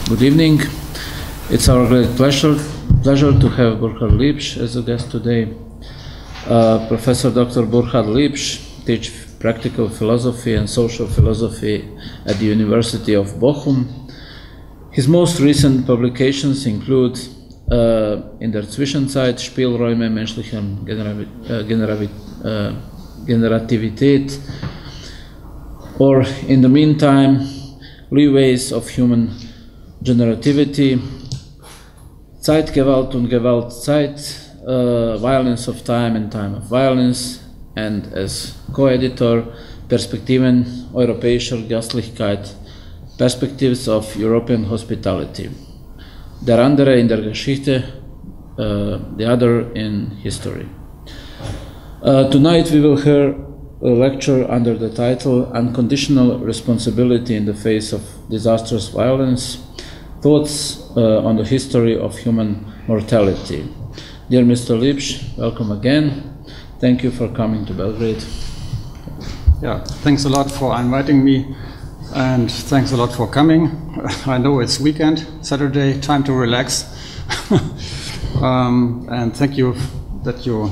Good evening. It's our great pleasure to have Burkhard Liebsch as a guest today. Professor Dr. Burkhard Liebsch teaches practical philosophy and social philosophy at the University of Bochum. His most recent publications include in der Zwischenzeit Spielräume menschlicher Generativität, or in the meantime, Leeways of Human Generativity, Zeitgewalt und Gewaltzeit, Violence of Time and Time of Violence, and as co-editor, Perspektiven europäischer Gastlichkeit, Perspectives of European Hospitality. Der andere in der Geschichte, the other in history. Tonight we will hear a lecture under the title Unconditional Responsibility in the Face of Disastrous Violence, Thoughts on the History of Human Mortality. Dear Mr. Liebsch, welcome again. Thank you for coming to Belgrade. Yeah, thanks a lot for inviting me, and thanks a lot for coming. I know it's weekend, Saturday, time to relax. And thank you that you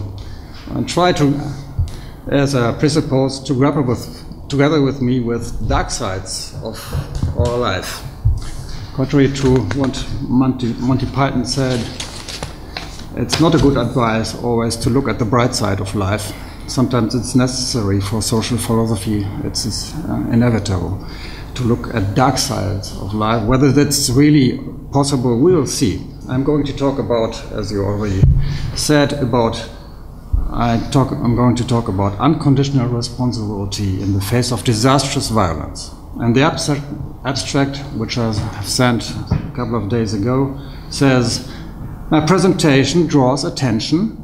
try to, as a presuppose, to grapple together with me with dark sides of our life. Contrary to what Monty Python said, it's not a good advice always to look at the bright side of life. Sometimes it's necessary for social philosophy, it's inevitable to look at dark sides of life. Whether that's really possible, we will see. I'm going to talk about, as you already said, I'm going to talk about unconditional responsibility in the face of disastrous violence. And the abstract, which I have sent a couple of days ago, says, my presentation draws attention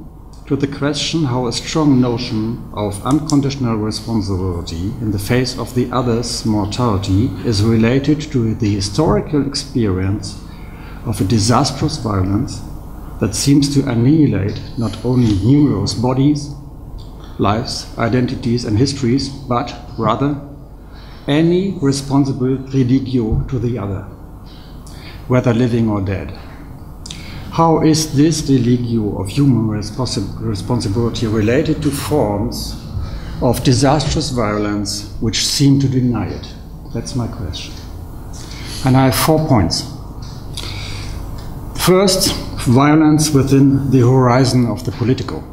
to the question how a strong notion of unconditional responsibility in the face of the other's mortality is related to the historical experience of a disastrous violence that seems to annihilate not only numerous bodies, lives, identities and histories, but rather any responsible religio to the other, whether living or dead. How is this religio of human responsibility related to forms of disastrous violence which seem to deny it? That's my question. And I have 4 points. First, violence within the horizon of the political.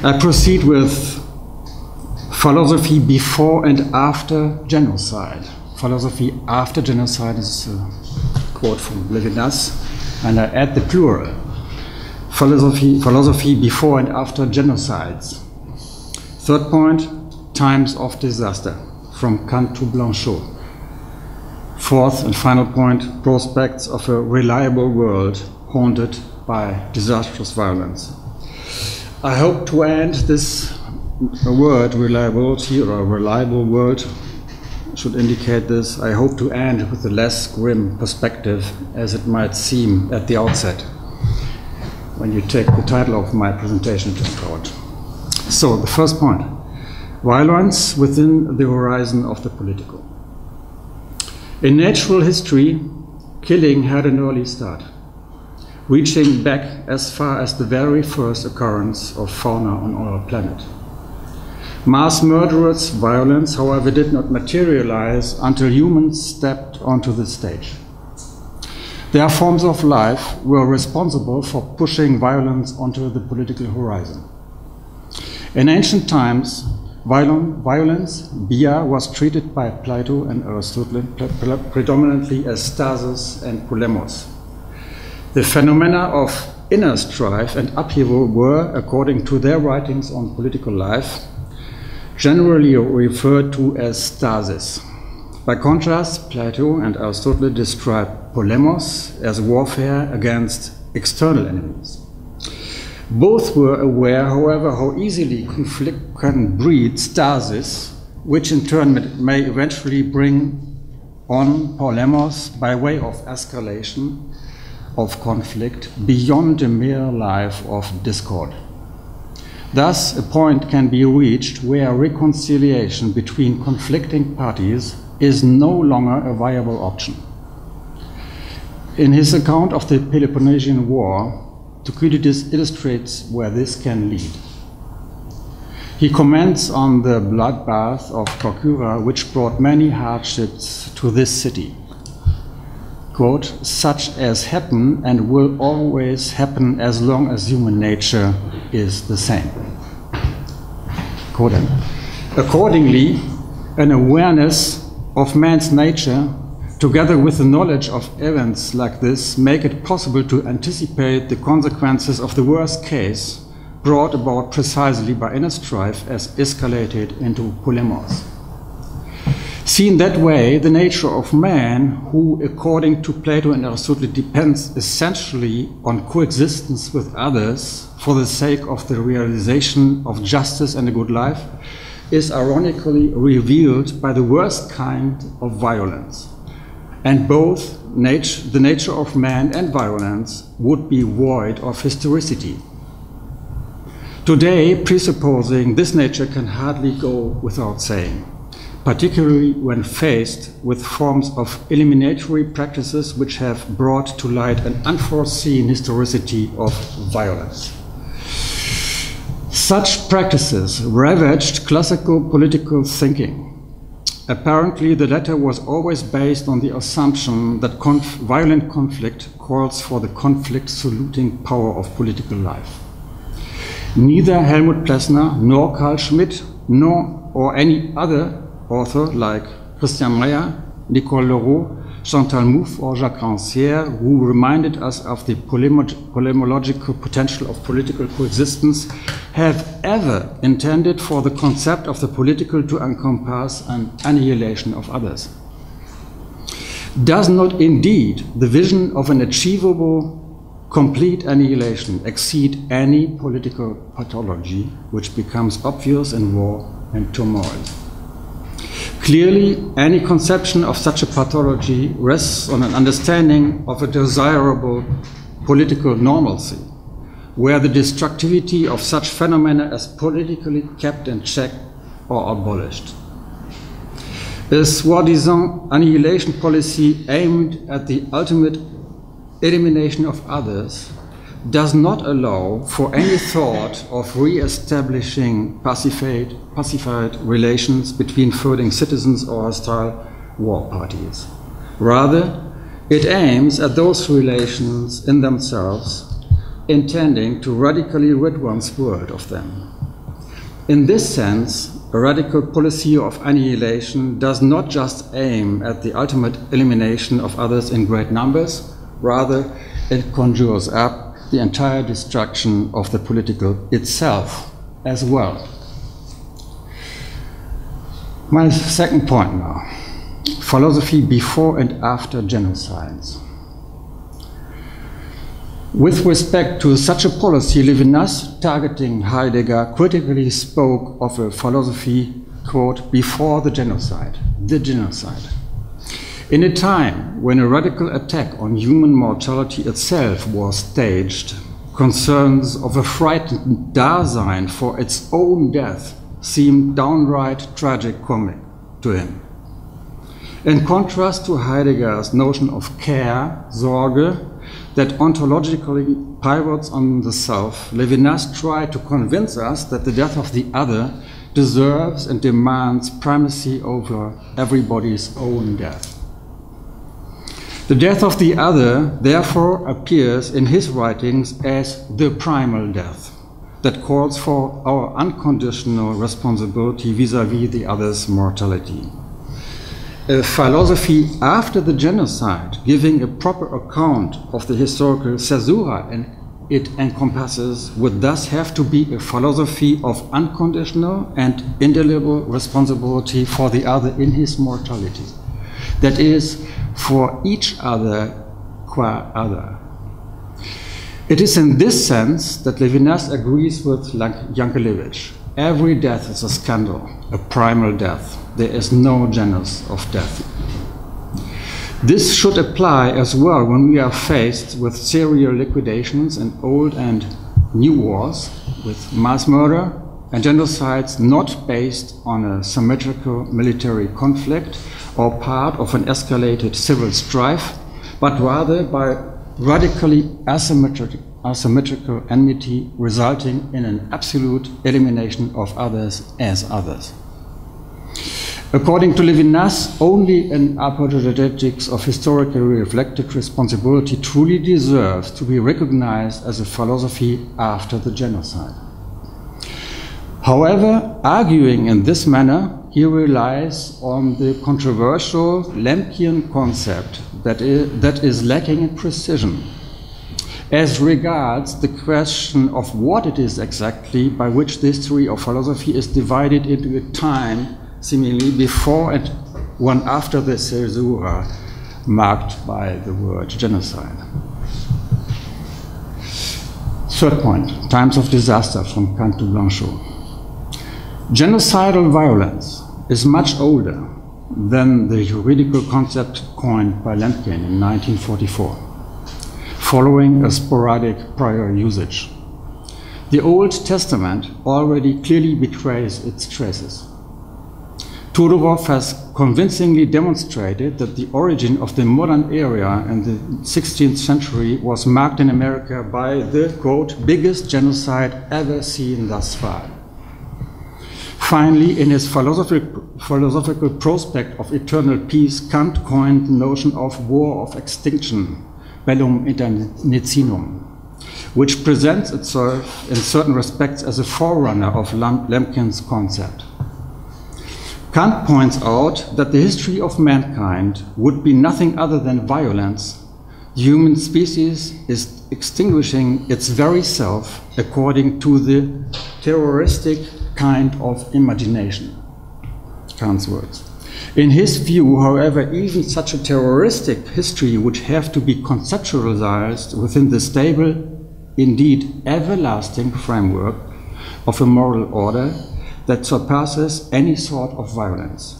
I proceed with philosophy before and after genocide. Philosophy after genocide is a quote from Levinas, and I add the plural. Philosophy before and after genocides. Third point, times of disaster, from Kant to Blanchot. Fourth and final point, prospects of a reliable world haunted by disastrous violence. I hope to end this word reliability, or a reliable world should indicate this. I hope to end with a less grim perspective as it might seem at the outset when you take the title of my presentation into account. So the first point, violence within the horizon of the political. In natural history, killing had an early start, reaching back as far as the very first occurrence of fauna on our planet. Mass murderous violence, however, did not materialize until humans stepped onto the stage. Their forms of life were responsible for pushing violence onto the political horizon. In ancient times, violence, bia, was treated by Plato and Aristotle predominantly as stasis and polemos. The phenomena of inner strife and upheaval were, according to their writings on political life, generally referred to as stasis. By contrast, Plato and Aristotle describe polemos as warfare against external enemies. Both were aware, however, how easily conflict can breed stasis, which in turn may eventually bring on polemos by way of escalation of conflict beyond a mere life of discord. Thus, a point can be reached where reconciliation between conflicting parties is no longer a viable option. In his account of the Peloponnesian War, Thucydides illustrates where this can lead. He comments on the bloodbath of Corcyra, which brought many hardships to this city. Quote, such as happen and will always happen as long as human nature is the same. Quote, accordingly, an awareness of man's nature, together with the knowledge of events like this, make it possible to anticipate the consequences of the worst case brought about precisely by inner strife as escalated into polemos. Seen that way, the nature of man, who according to Plato and Aristotle depends essentially on coexistence with others for the sake of the realization of justice and a good life, is ironically revealed by the worst kind of violence. And both the nature of man and violence would be void of historicity. Today, presupposing this nature can hardly go without saying, particularly when faced with forms of eliminatory practices which have brought to light an unforeseen historicity of violence. Such practices ravaged classical political thinking. Apparently, the latter was always based on the assumption that violent conflict calls for the conflict-soluting power of political life. Neither Helmut Plessner nor Carl Schmitt or any other author like Christian Meyer, Nicole Leroux, Chantal Mouffe or Jacques Rancière, who reminded us of the polemological potential of political coexistence, have ever intended for the concept of the political to encompass an annihilation of others. Does not indeed the vision of an achievable complete annihilation exceed any political pathology which becomes obvious in war and turmoil? Clearly, any conception of such a pathology rests on an understanding of a desirable political normalcy, where the destructivity of such phenomena is politically kept in check or abolished. A soi-disant annihilation policy aimed at the ultimate elimination of others does not allow for any thought of re-establishing pacified relations between feuding citizens or hostile war parties. Rather, it aims at those relations in themselves, intending to radically rid one's world of them. In this sense, a radical policy of annihilation does not just aim at the ultimate elimination of others in great numbers, rather it conjures up the entire destruction of the political itself as well. My second point now, philosophy before and after genocides. With respect to such a policy, Levinas, targeting Heidegger, critically spoke of a philosophy, quote, before the genocide. In a time when a radical attack on human mortality itself was staged, concerns of a frightened Dasein for its own death seemed downright tragic-comic to him. In contrast to Heidegger's notion of care, Sorge, that ontologically pivots on the self, Levinas tried to convince us that the death of the other deserves and demands primacy over everybody's own death. The death of the other, therefore, appears in his writings as the primal death that calls for our unconditional responsibility vis-à-vis the other's mortality. A philosophy after the genocide, giving a proper account of the historical caesura and it encompasses, would thus have to be a philosophy of unconditional and indelible responsibility for the other in his mortality. That is, for each other qua other. It is in this sense that Levinas agrees with Yankelevich. Every death is a scandal, a primal death. There is no genus of death. This should apply as well when we are faced with serial liquidations and old and new wars, with mass murder and genocides not based on a symmetrical military conflict or part of an escalated civil strife, but rather by radically asymmetrical enmity resulting in an absolute elimination of others as others. According to Levinas, only an apologetics of historically reflected responsibility truly deserves to be recognized as a philosophy after the genocide. However, arguing in this manner, he relies on the controversial Lemkian concept that is lacking in precision as regards the question of what it is exactly by which the history of philosophy is divided into a time seemingly before and one after the caesura marked by the word genocide. Third point, times of disaster from Kant to Blanchot. Genocidal violence is much older than the juridical concept coined by Lemkin in 1944, following a sporadic prior usage. The Old Testament already clearly betrays its traces. Tudorov has convincingly demonstrated that the origin of the modern era in the 16th century was marked in America by the, quote, biggest genocide ever seen thus far. Finally, in his philosophical prospect of eternal peace, Kant coined the notion of war of extinction, bellum internicinum, which presents itself in certain respects as a forerunner of Lemkin's concept. Kant points out that the history of mankind would be nothing other than violence. The human species is extinguishing its very self according to the terroristic kind of imagination. Kant's words. In his view, however, even such a terroristic history would have to be conceptualized within the stable, indeed everlasting framework of a moral order that surpasses any sort of violence,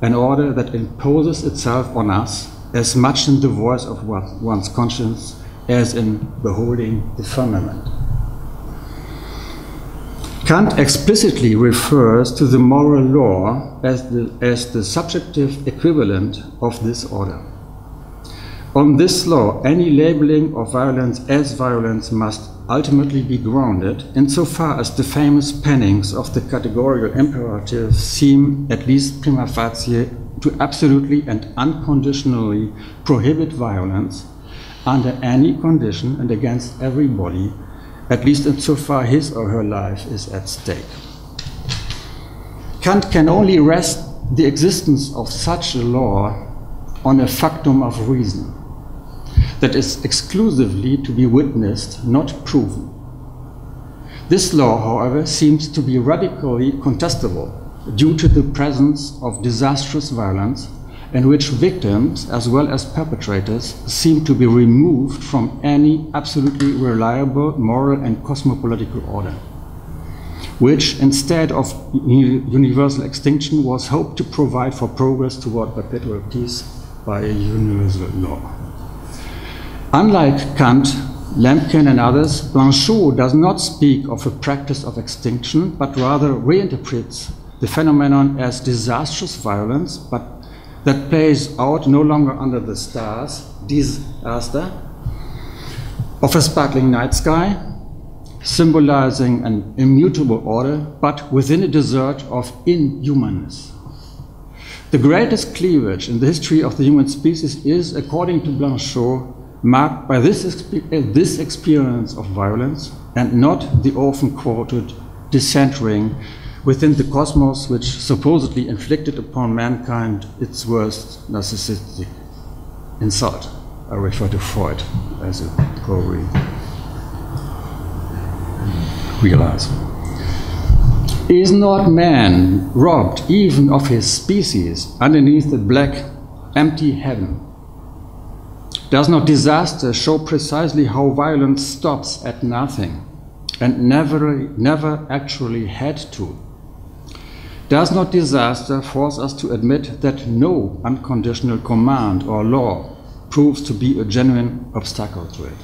an order that imposes itself on us as much in the voice of one's conscience as in beholding the firmament. Kant explicitly refers to the moral law as the subjective equivalent of this order. On this law, any labeling of violence as violence must ultimately be grounded insofar as the famous pennings of the categorical imperative seem, at least prima facie, to absolutely and unconditionally prohibit violence under any condition and against everybody, at least insofar his or her life is at stake. Kant can only rest the existence of such a law on a factum of reason that is exclusively to be witnessed, not proven. This law, however, seems to be radically contestable due to the presence of disastrous violence in which victims as well as perpetrators seem to be removed from any absolutely reliable moral and cosmopolitical order, which instead of universal extinction was hoped to provide for progress toward perpetual peace by a universal law. Unlike Kant, Lemkin and others, Blanchot does not speak of a practice of extinction, but rather reinterprets the phenomenon as disastrous violence, but that plays out no longer under the stars, disaster, of a sparkling night sky, symbolizing an immutable order, but within a desert of inhumanness. The greatest cleavage in the history of the human species is, according to Blanchot, marked by this experience of violence and not the often quoted decentering within the cosmos which supposedly inflicted upon mankind its worst narcissistic insult. I refer to Freud, as you probably realize. Is not man robbed even of his species underneath the black, empty heaven? Does not disaster show precisely how violence stops at nothing and never actually had to? Does not disaster force us to admit that no unconditional command or law proves to be a genuine obstacle to it?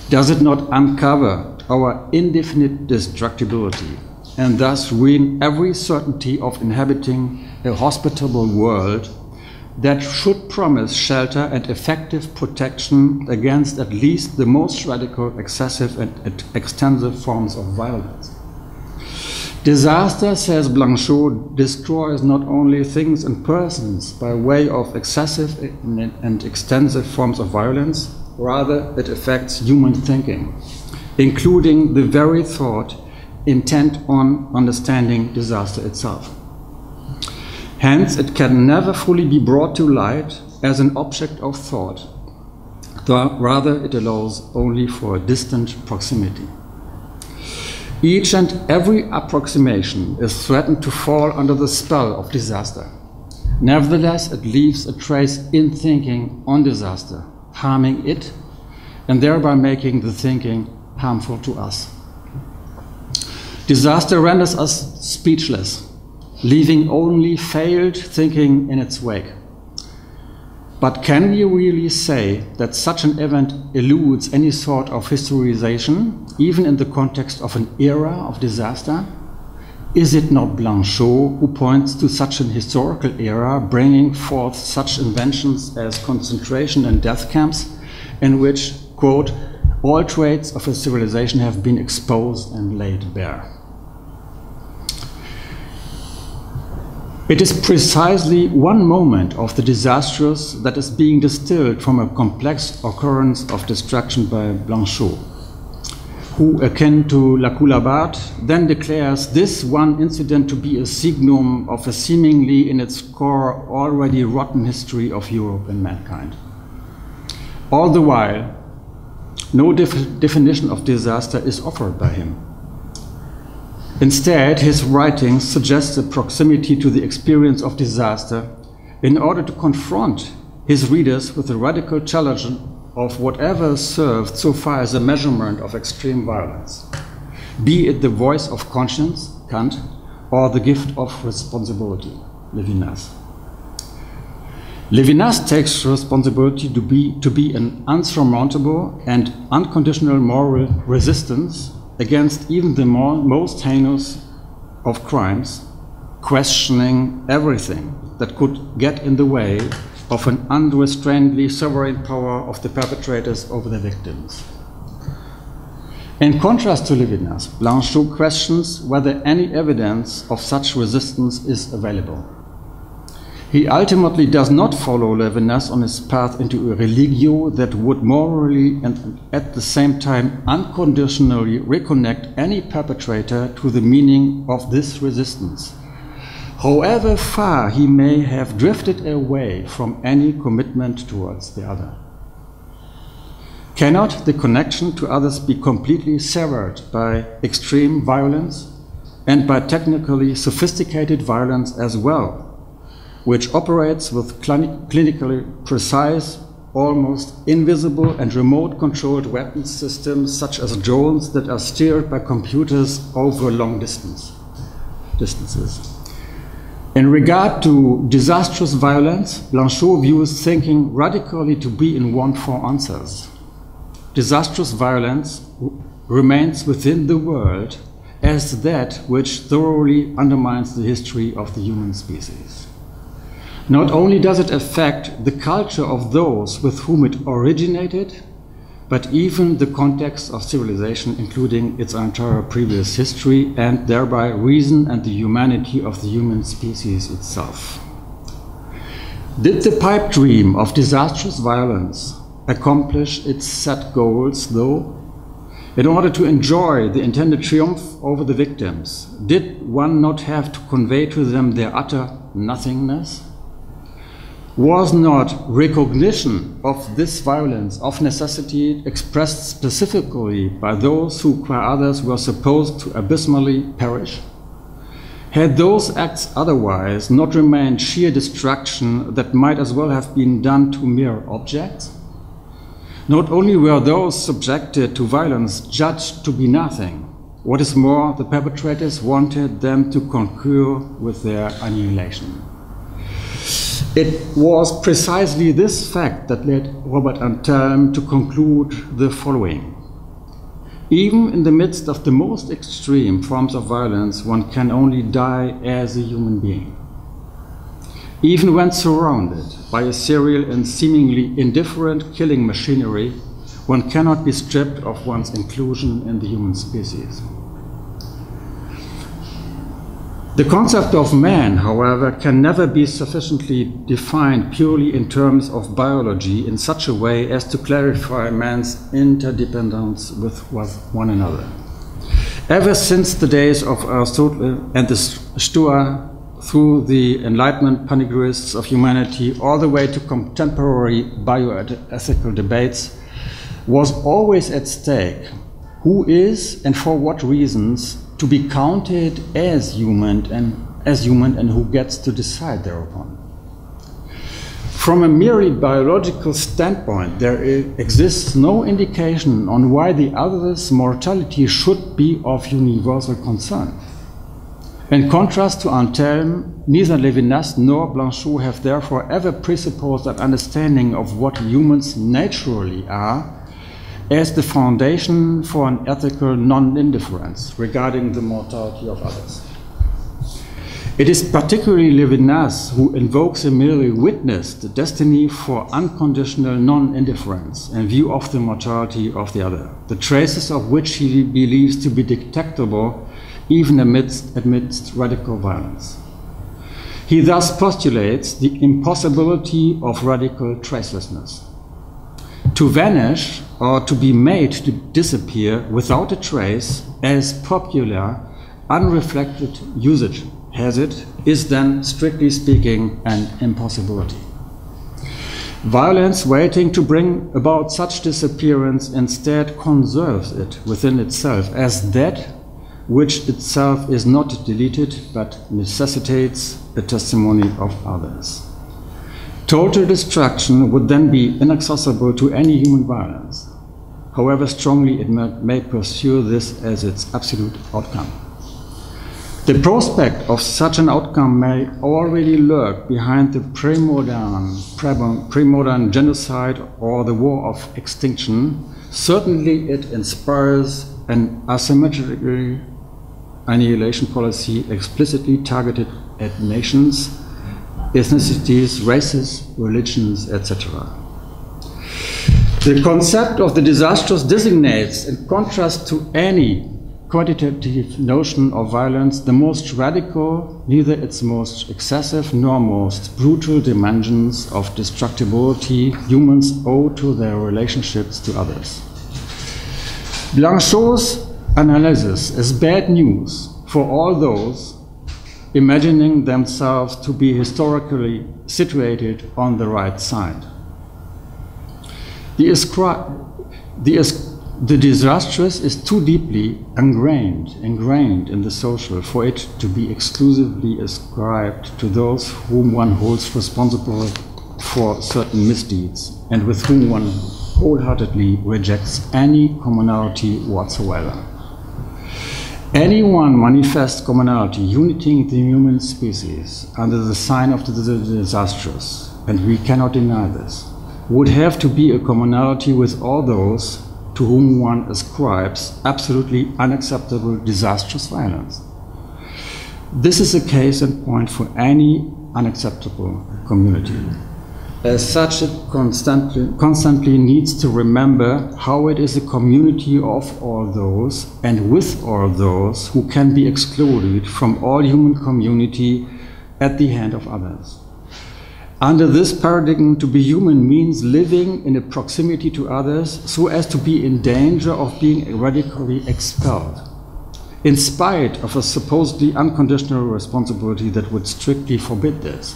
Does it not uncover our indefinite destructibility and thus ruin every certainty of inhabiting a hospitable world that should promise shelter and effective protection against at least the most radical, excessive and extensive forms of violence. Disaster, says Blanchot, destroys not only things and persons by way of excessive and extensive forms of violence, rather it affects human thinking, including the very thought intent on understanding disaster itself. Hence, it can never fully be brought to light as an object of thought, though rather it allows only for a distant proximity. Each and every approximation is threatened to fall under the spell of disaster. Nevertheless, it leaves a trace in thinking on disaster, harming it, and thereby making the thinking harmful to us. Disaster renders us speechless, leaving only failed thinking in its wake. But can we really say that such an event eludes any sort of historization, even in the context of an era of disaster? Is it not Blanchot who points to such an historical era, bringing forth such inventions as concentration and death camps, in which, quote, all traits of a civilization have been exposed and laid bare? It is precisely one moment of the disastrous that is being distilled from a complex occurrence of destruction by Blanchot, who, akin to La Coulabate, then declares this one incident to be a signum of a seemingly in its core already rotten history of Europe and mankind. All the while, no definition of disaster is offered by him. Instead, his writings suggest a proximity to the experience of disaster in order to confront his readers with the radical challenge of whatever served so far as a measurement of extreme violence, be it the voice of conscience, Kant, or the gift of responsibility, Levinas. Levinas takes responsibility to be an unsurmountable and unconditional moral resistance against even the most heinous of crimes, questioning everything that could get in the way of an unrestrainedly sovereign power of the perpetrators over their victims. In contrast to Levinas, Blanchot questions whether any evidence of such resistance is available. He ultimately does not follow Levinas on his path into a religio that would morally and at the same time unconditionally reconnect any perpetrator to the meaning of this resistance, however far he may have drifted away from any commitment towards the other. Cannot the connection to others be completely severed by extreme violence and by technically sophisticated violence as well, which operates with clinically precise, almost invisible and remote-controlled weapons systems such as drones that are steered by computers over long distances. In regard to disastrous violence, Blanchot views thinking radically to be in want for answers. Disastrous violence remains within the world as that which thoroughly undermines the history of the human species. Not only does it affect the culture of those with whom it originated, but even the context of civilization, including its entire previous history, and thereby reason and the humanity of the human species itself. Did the pipe dream of disastrous violence accomplish its set goals, though? In order to enjoy the intended triumph over the victims, did one not have to convey to them their utter nothingness? Was not recognition of this violence of necessity expressed specifically by those who, qua others, were supposed to abysmally perish? Had those acts otherwise not remained sheer destruction that might as well have been done to mere objects? Not only were those subjected to violence judged to be nothing, what is more, the perpetrators wanted them to concur with their annihilation. It was precisely this fact that led Robert Antelme to conclude the following. Even in the midst of the most extreme forms of violence, one can only die as a human being. Even when surrounded by a serial and seemingly indifferent killing machinery, one cannot be stripped of one's inclusion in the human species. The concept of man, however, can never be sufficiently defined purely in terms of biology in such a way as to clarify man's interdependence with one another. Ever since the days of Aristotle and the Stoa, through the Enlightenment panegyrists of humanity, all the way to contemporary bioethical debates, was always at stake who is and for what reasons to be counted as human and who gets to decide thereupon. From a merely biological standpoint, there exists no indication on why the other's mortality should be of universal concern. In contrast to Anselm, neither Levinas nor Blanchot have therefore ever presupposed an understanding of what humans naturally are as the foundation for an ethical non-indifference regarding the mortality of others. It is particularly Levinas who invokes a merely witnessed destiny for unconditional non-indifference in view of the mortality of the other, the traces of which he believes to be detectable even amidst radical violence. He thus postulates the impossibility of radical tracelessness. To vanish or to be made to disappear without a trace, as popular, unreflected usage has it, is then, strictly speaking, an impossibility. Violence waiting to bring about such disappearance instead conserves it within itself as that which itself is not deleted but necessitates the testimony of others. Total destruction would then be inaccessible to any human violence, however strongly it may pursue this as its absolute outcome. The prospect of such an outcome may already lurk behind the pre-modern genocide or the war of extinction. Certainly it inspires an asymmetrical annihilation policy explicitly targeted at nations, ethnicities, races, religions, etc. The concept of the disastrous designates, in contrast to any quantitative notion of violence, the most radical, neither its most excessive nor most brutal dimensions of destructibility humans owe to their relationships to others. Blanchot's analysis is bad news for all those imagining themselves to be historically situated on the right side. The disastrous is too deeply ingrained in the social for it to be exclusively ascribed to those whom one holds responsible for certain misdeeds and with whom one wholeheartedly rejects any commonality whatsoever. Any one manifest commonality uniting the human species under the sign of the disastrous, and we cannot deny this, would have to be a commonality with all those to whom one ascribes absolutely unacceptable disastrous violence. This is a case in point for any unacceptable community. As such, it constantly needs to remember how it is a community of all those and with all those who can be excluded from all human community at the hand of others. Under this paradigm, to be human means living in a proximity to others so as to be in danger of being radically expelled, in spite of a supposedly unconditional responsibility that would strictly forbid this.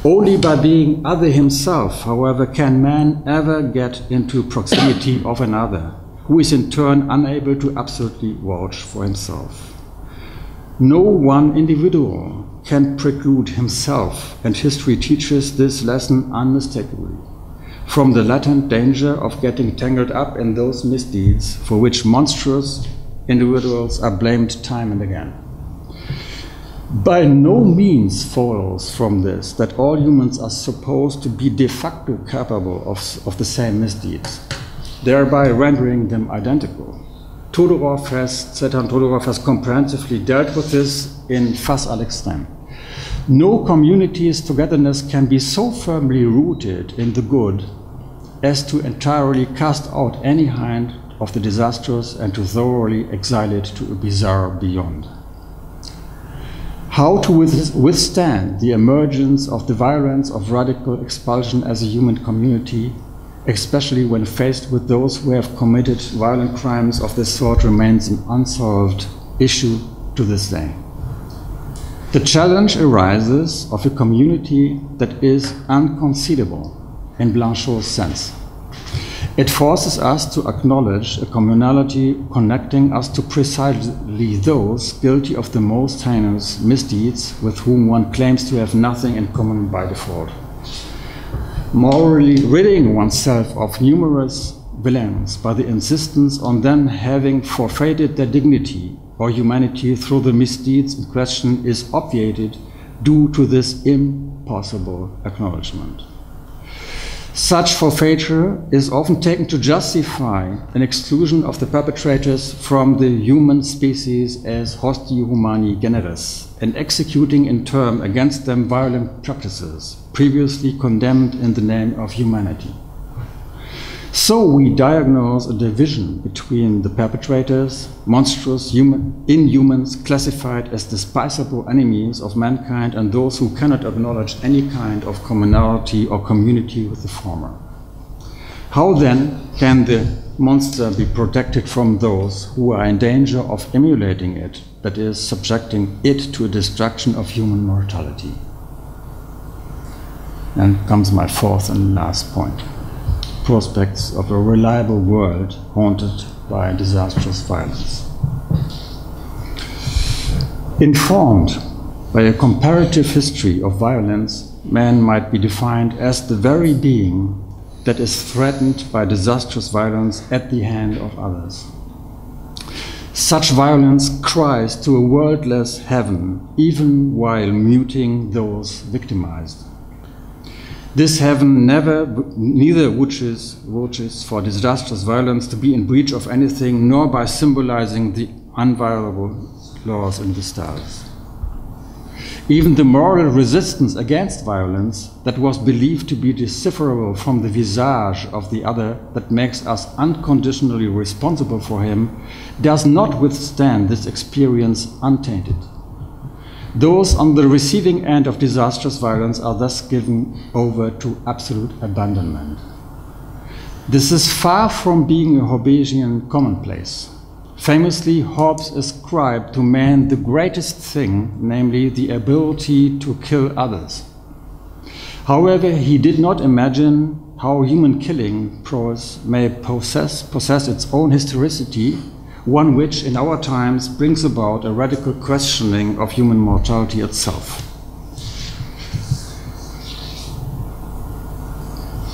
Only by being other himself, however, can man ever get into proximity of another, who is in turn unable to absolutely vouch for himself. No one individual can preclude himself, and history teaches this lesson unmistakably, from the latent danger of getting tangled up in those misdeeds for which monstrous individuals are blamed time and again. By no means follows from this that all humans are supposed to be de facto capable of the same misdeeds, thereby rendering them identical. Tzvetan Todorov has comprehensively dealt with this in Face à l'extrême. No community's togetherness can be so firmly rooted in the good as to entirely cast out any kind of the disastrous and to thoroughly exile it to a bizarre beyond. How to withstand the emergence of the violence of radical expulsion as a human community, especially when faced with those who have committed violent crimes of this sort, remains an unsolved issue to this day. The challenge arises of a community that is unconceivable in Blanchot's sense. It forces us to acknowledge a communality connecting us to precisely those guilty of the most heinous misdeeds with whom one claims to have nothing in common by default. Morally ridding oneself of numerous villains by the insistence on them having forfeited their dignity or humanity through the misdeeds in question is obviated due to this impossible acknowledgement. Such forfeiture is often taken to justify an exclusion of the perpetrators from the human species as hosti humani generis, and executing in turn against them violent practices previously condemned in the name of humanity. So we diagnose a division between the perpetrators, monstrous inhumans classified as despicable enemies of mankind, and those who cannot acknowledge any kind of commonality or community with the former. How then can the monster be protected from those who are in danger of emulating it, that is, subjecting it to a destruction of human mortality? And comes my fourth and last point. Prospects of a reliable world haunted by disastrous violence. Informed by a comparative history of violence, man might be defined as the very being that is threatened by disastrous violence at the hand of others. Such violence cries to a worldless heaven, even while muting those victimized. This heaven neither wishes for disastrous violence to be in breach of anything, nor by symbolizing the inviolable laws in the stars. Even the moral resistance against violence that was believed to be decipherable from the visage of the other, that makes us unconditionally responsible for him, does not withstand this experience untainted. Those on the receiving end of disastrous violence are thus given over to absolute abandonment. This is far from being a Hobbesian commonplace. Famously, Hobbes ascribed to man the greatest thing, namely the ability to kill others. However, he did not imagine how human killing prose may possess its own historicity, one which in our times brings about a radical questioning of human mortality itself.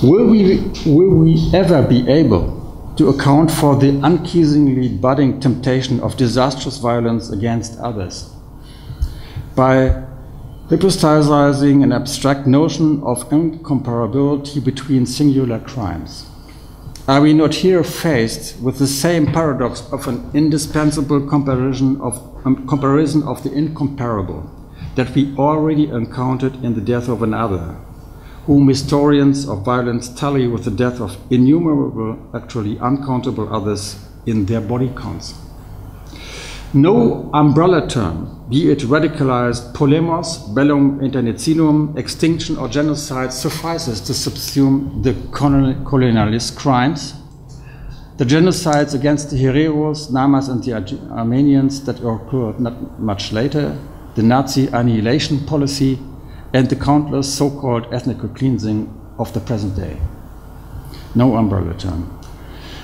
Will we ever be able to account for the unceasingly budding temptation of disastrous violence against others by hypothesizing an abstract notion of incomparability between singular crimes? Are we not here faced with the same paradox of an indispensable comparison of the incomparable that we already encountered in the death of another, whom historians of violence tally with the death of innumerable, actually uncountable others in their body counts? No umbrella term, be it radicalized polemos, bellum internecinum, extinction or genocide, suffices to subsume the colonialist crimes, the genocides against the Hereros, Namas and the Armenians that occurred not much later, the Nazi annihilation policy, and the countless so-called ethnic cleansing of the present day. No umbrella term.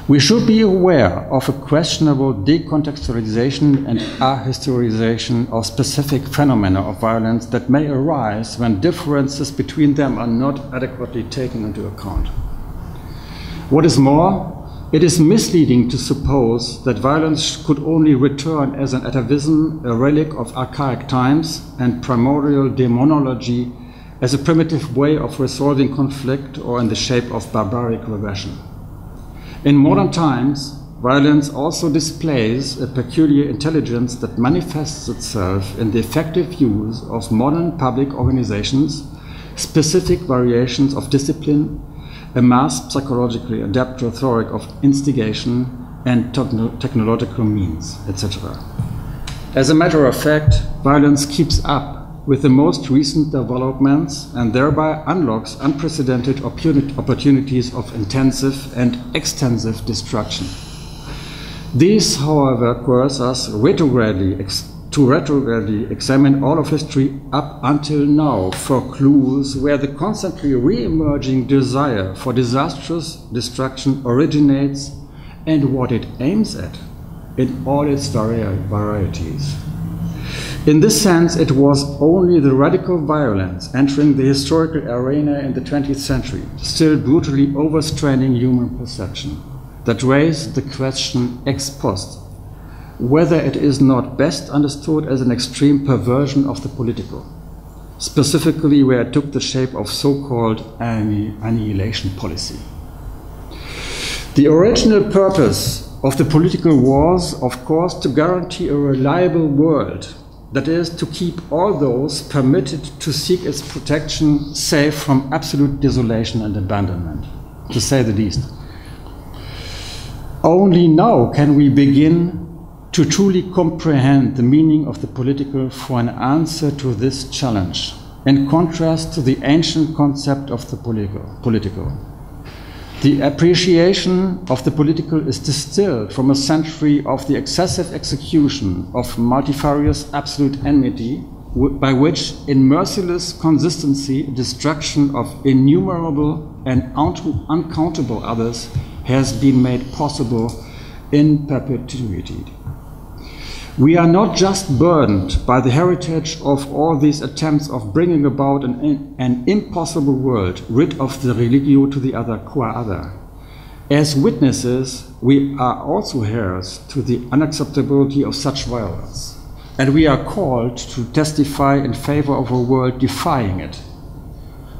We should be aware of a questionable decontextualization and ahistorization of specific phenomena of violence that may arise when differences between them are not adequately taken into account. What is more, it is misleading to suppose that violence could only return as an atavism, a relic of archaic times, and primordial demonology as a primitive way of resolving conflict or in the shape of barbaric regression. In modern times, violence also displays a peculiar intelligence that manifests itself in the effective use of modern public organizations, specific variations of discipline, a mass psychologically adept rhetoric of instigation, and technological means, etc. As a matter of fact, violence keeps up with the most recent developments and thereby unlocks unprecedented opportunities of intensive and extensive destruction. These, however, coerce us to retrogradely examine all of history up until now for clues where the constantly re-emerging desire for disastrous destruction originates and what it aims at in all its varieties. In this sense, it was only the radical violence entering the historical arena in the 20th century, still brutally overstraining human perception, that raised the question ex post, whether it is not best understood as an extreme perversion of the political, specifically where it took the shape of so-called annihilation policy. The original purpose of the political was, of course, to guarantee a reliable world, that is, to keep all those permitted to seek its protection safe from absolute desolation and abandonment, to say the least. Only now can we begin to truly comprehend the meaning of the political for an answer to this challenge, in contrast to the ancient concept of the political. The appreciation of the political is distilled from a century of the excessive execution of multifarious absolute enmity, by which, in merciless consistency, destruction of innumerable and uncountable others has been made possible in perpetuity. We are not just burdened by the heritage of all these attempts of bringing about an impossible world, rid of the religio to the other qua other. As witnesses, we are also heirs to the unacceptability of such violence, and we are called to testify in favor of a world defying it,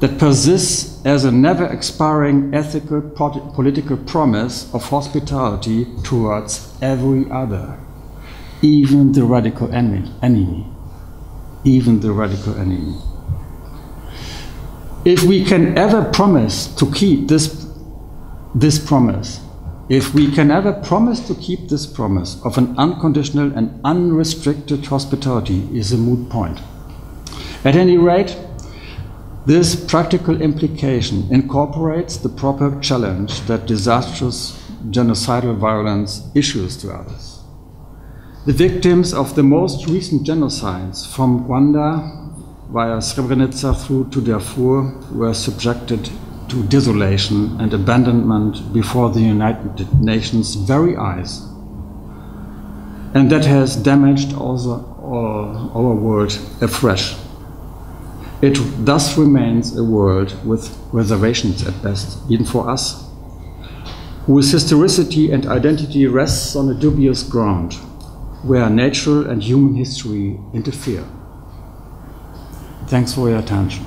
that persists as a never-expiring ethical political promise of hospitality towards every other. Even the radical enemy. Even the radical enemy. If we can ever promise to keep this promise, if we can ever promise to keep this promise of an unconditional and unrestricted hospitality is a moot point. At any rate, this practical implication incorporates the proper challenge that disastrous genocidal violence issues to others. The victims of the most recent genocides, from Rwanda via Srebrenica through to Darfur, were subjected to desolation and abandonment before the United Nations' very eyes. And that has damaged also our world afresh. It thus remains a world with reservations at best, even for us, whose historicity and identity rests on a dubious ground, where natural and human history interfere. Thanks for your attention.